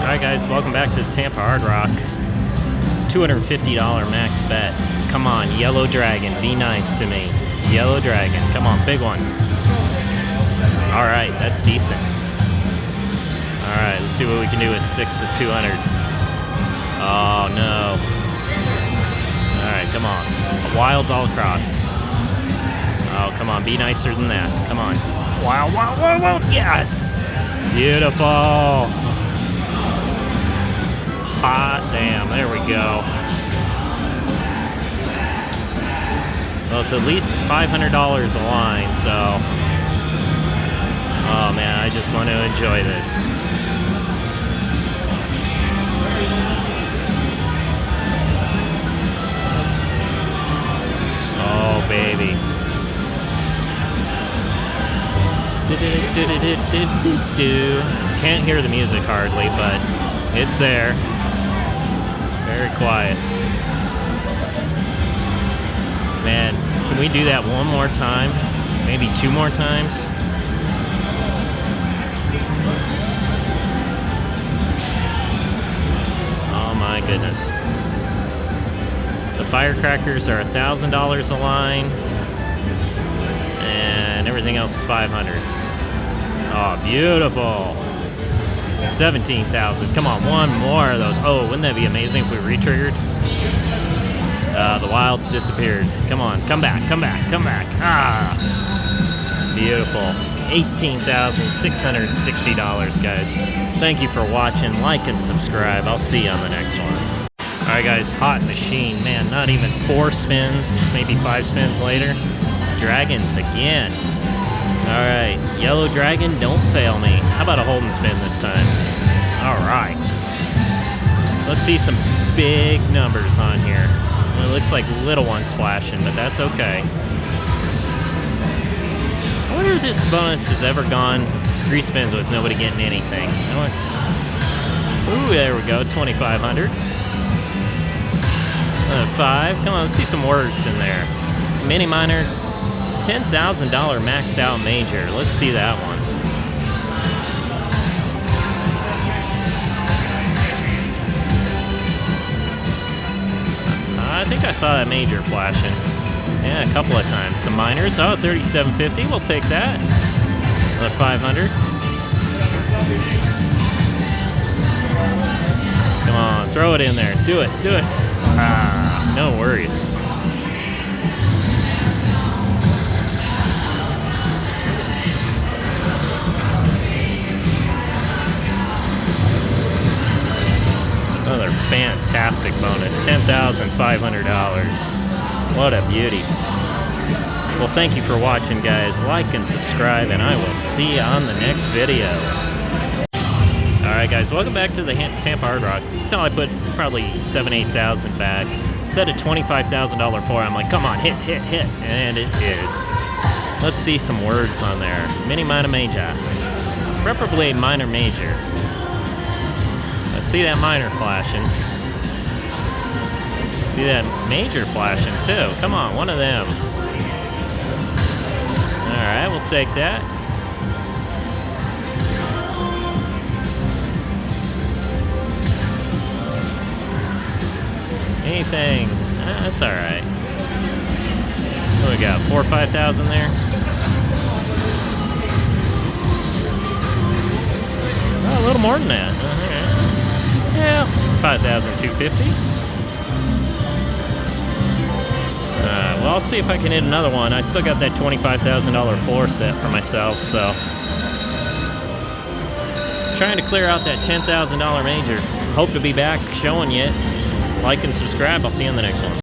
Alright guys, welcome back to the Tampa Hard Rock. $250 max bet. Come on, Yellow Dragon, be nice to me. Yellow Dragon, come on, big one. Alright, that's decent. Alright, let's see what we can do with 6 with 200. Oh no. Alright, come on. Wilds all across. Oh, come on, be nicer than that. Come on. Wow, wow, wow, wow, yes! Beautiful. Hot damn, there we go. Well, it's at least $500 a line, so. Oh man, I just want to enjoy this. Oh baby. Can't hear the music hardly, but it's there. Very quiet. Man, can we do that one more time? Maybe 2 more times? Oh my goodness. The firecrackers are $1,000 a line, and everything else is $500. Oh, beautiful. 17,000. Come on, one more of those. Oh, wouldn't that be amazing if we re-triggered? The wilds disappeared. Come on, come back, come back, come back. Ah, beautiful. $18,660, guys. Thank you for watching. Like and subscribe. I'll see you on the next one. All right, guys, hot machine. Man, not even 4 spins, maybe 5 spins later. Dragons again. All right, Yellow Dragon, don't fail me. How about a hold and spin this time? All right. Let's see some big numbers on here. Well, it looks like little ones flashing, but that's okay. I wonder if this bonus has ever gone 3 spins with nobody getting anything. Ooh, there we go, 2,500. 5. Come on, let's see some words in there. Mini minor. $10,000 maxed out major. Let's see that one. I think I saw that major flashing. Yeah, a couple of times. Some minors. Oh, 3,750. We'll take that. Another 500. Come on, throw it in there. Do it, do it. Ah, no worries. Another fantastic bonus, $10,500. What a beauty. Well, thank you for watching, guys. Like and subscribe, and I will see you on the next video. Alright, guys, welcome back to the Tampa Hard Rock. Until I put probably 7,000 to 8,000 back. Set a $25,000 floor. I'm like, come on, hit, hit, hit. And it did. Let's see some words on there. Mini, minor, major. Preferably minor, major. See that minor flashing. See that major flashing too. Come on, one of them. Alright, we'll take that. Anything. That's alright. What do we got? 4,000 or 5,000 there? Oh, a little more than that. Yeah, 5,250. Well, I'll see if I can hit another one. I still got that $25,000 floor set for myself, so. Trying to clear out that $10,000 major. Hope to be back showing you it. Like and subscribe. I'll see you in the next one.